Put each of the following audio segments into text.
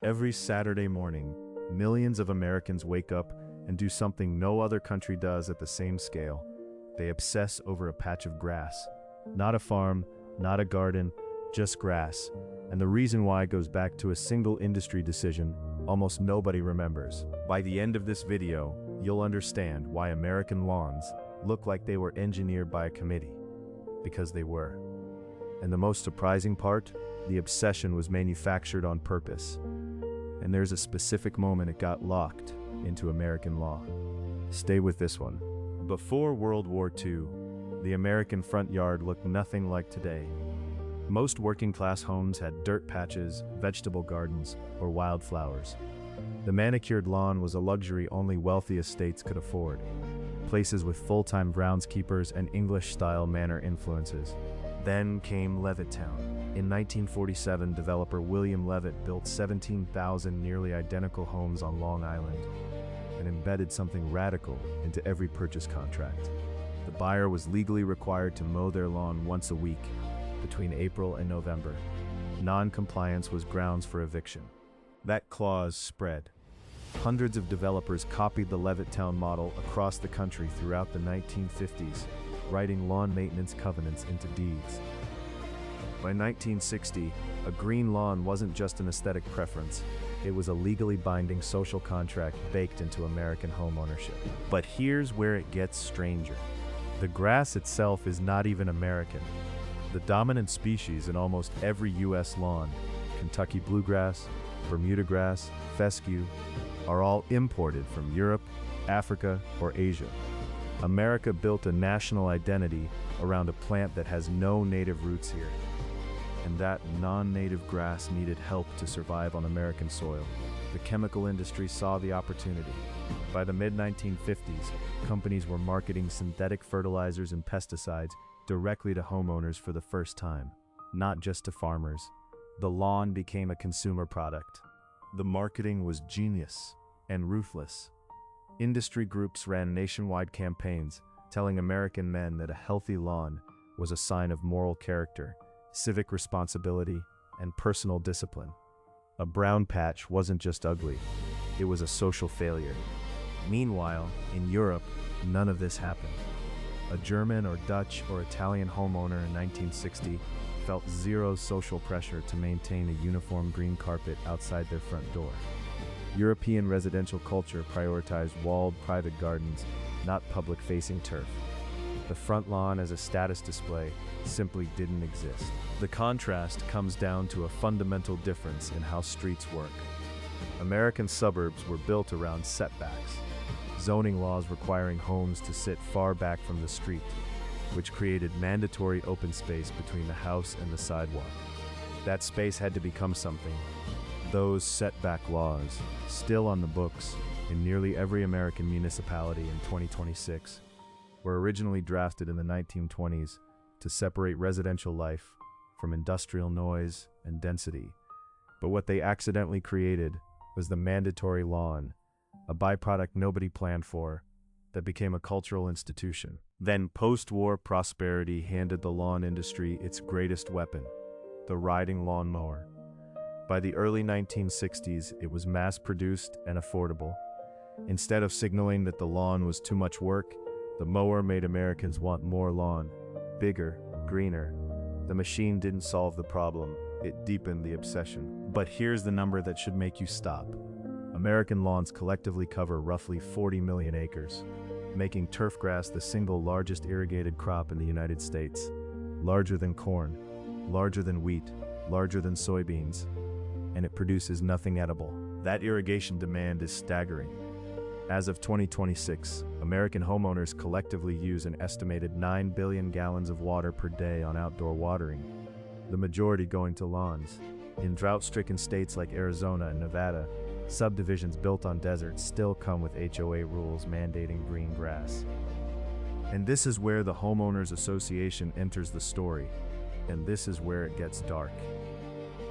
Every Saturday morning, millions of Americans wake up and do something no other country does at the same scale. They obsess over a patch of grass. Not a farm, not a garden, just grass. And the reason why goes back to a single industry decision almost nobody remembers. By the end of this video, you'll understand why American lawns look like they were engineered by a committee. Because they were. And the most surprising part, the obsession was manufactured on purpose. And there's a specific moment it got locked into American law. Stay with this one. Before World War II, the American front yard looked nothing like today. Most working-class homes had dirt patches, vegetable gardens, or wildflowers. The manicured lawn was a luxury only wealthy estates could afford. Places with full-time groundskeepers and English-style manor influences. Then came Levittown. In 1947, developer William Levitt built 17,000 nearly identical homes on Long Island and embedded something radical into every purchase contract. The buyer was legally required to mow their lawn once a week between April and November. Non-compliance was grounds for eviction. That clause spread. Hundreds of developers copied the Levittown model across the country throughout the 1950s, writing lawn maintenance covenants into deeds. By 1960, a green lawn wasn't just an aesthetic preference, it was a legally binding social contract baked into American homeownership. But here's where it gets stranger. The grass itself is not even American. The dominant species in almost every U.S. lawn, Kentucky bluegrass, Bermuda grass, fescue, are all imported from Europe, Africa, or Asia. America built a national identity around a plant that has no native roots here. And that non-native grass needed help to survive on American soil. The chemical industry saw the opportunity. By the mid-1950s, companies were marketing synthetic fertilizers and pesticides directly to homeowners for the first time, not just to farmers. The lawn became a consumer product. The marketing was genius and ruthless. Industry groups ran nationwide campaigns telling American men that a healthy lawn was a sign of moral character, civic responsibility, and personal discipline. A brown patch wasn't just ugly, it was a social failure. Meanwhile, in Europe, none of this happened. A German or Dutch or Italian homeowner in 1960 felt zero social pressure to maintain a uniform green carpet outside their front door. European residential culture prioritized walled private gardens, not public-facing turf. The front lawn as a status display simply didn't exist. The contrast comes down to a fundamental difference in how streets work. American suburbs were built around setbacks, zoning laws requiring homes to sit far back from the street, which created mandatory open space between the house and the sidewalk. That space had to become something. Those setback laws, still on the books in nearly every American municipality in 2026, were originally drafted in the 1920s to separate residential life from industrial noise and density. But what they accidentally created was the mandatory lawn, a byproduct nobody planned for, that became a cultural institution. Then post-war prosperity handed the lawn industry its greatest weapon, the riding lawnmower. By the early 1960s, it was mass-produced and affordable. Instead of signaling that the lawn was too much work, the mower made Americans want more lawn, bigger, greener. The machine didn't solve the problem, it deepened the obsession. But here's the number that should make you stop. American lawns collectively cover roughly 40 million acres, making turfgrass the single largest irrigated crop in the United States. Larger than corn, larger than wheat, larger than soybeans, and it produces nothing edible. That irrigation demand is staggering. As of 2026, American homeowners collectively use an estimated 9 billion gallons of water per day on outdoor watering, the majority going to lawns. In drought-stricken states like Arizona and Nevada, subdivisions built on deserts still come with HOA rules mandating green grass. And this is where the Homeowners Association enters the story, and this is where it gets dark.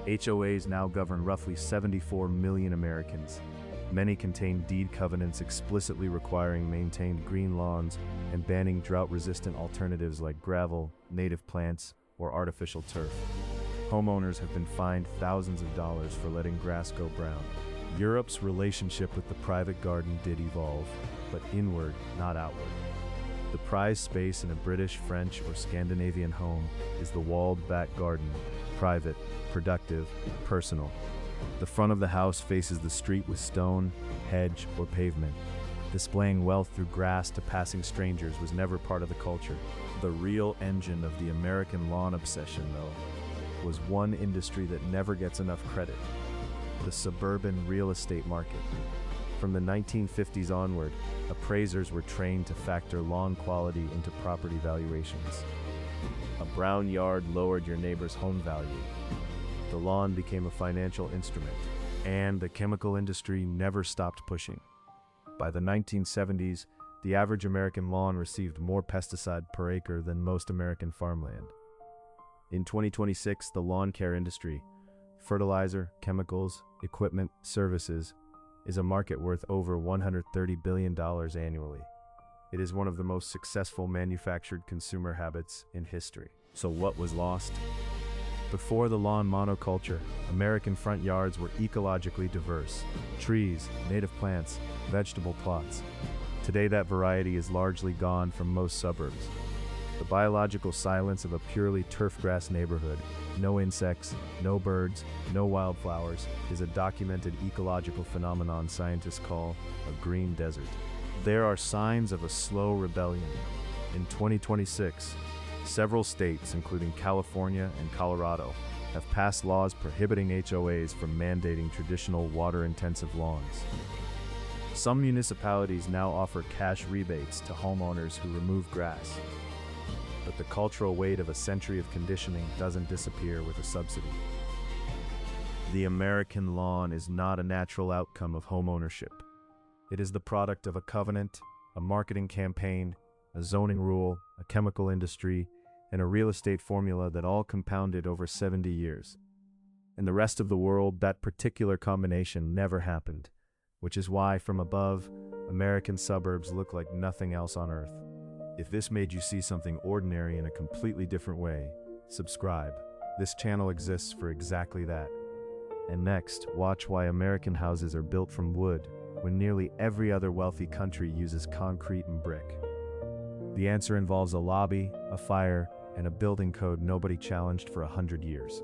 HOAs now govern roughly 74 million Americans. Many contain deed covenants explicitly requiring maintained green lawns and banning drought-resistant alternatives like gravel, native plants, or artificial turf. Homeowners have been fined thousands of dollars for letting grass go brown. Europe's relationship with the private garden did evolve, but inward, not outward. The prized space in a British, French, or Scandinavian home is the walled back garden, private, productive, personal. The front of the house faces the street with stone, hedge, or pavement. Displaying wealth through grass to passing strangers was never part of the culture. The real engine of the American lawn obsession, though, was one industry that never gets enough credit: the suburban real estate market. From the 1950s onward, appraisers were trained to factor lawn quality into property valuations. A brown yard lowered your neighbor's home value. The lawn became a financial instrument, and the chemical industry never stopped pushing. By the 1970s, the average American lawn received more pesticide per acre than most American farmland. In 2026, the lawn care industry, fertilizer, chemicals, equipment, services, is a market worth over $130 billion annually. It is one of the most successful manufactured consumer habits in history. So what was lost? Before the lawn monoculture, American front yards were ecologically diverse: trees, native plants, vegetable plots. Today that variety is largely gone from most suburbs. The biological silence of a purely turfgrass neighborhood, no insects, no birds, no wildflowers, is a documented ecological phenomenon scientists call a green desert. There are signs of a slow rebellion. In 2026, several states, including California and Colorado, have passed laws prohibiting HOAs from mandating traditional water-intensive lawns. Some municipalities now offer cash rebates to homeowners who remove grass. But the cultural weight of a century of conditioning doesn't disappear with a subsidy. The American lawn is not a natural outcome of homeownership. It is the product of a covenant, a marketing campaign, a zoning rule, a chemical industry, and a real estate formula that all compounded over 70 years. In the rest of the world, that particular combination never happened, which is why, from above, American suburbs look like nothing else on earth. If this made you see something ordinary in a completely different way, subscribe. This channel exists for exactly that. And next, watch why American houses are built from wood when nearly every other wealthy country uses concrete and brick. The answer involves a lobby, a fire, and a building code nobody challenged for 100 years.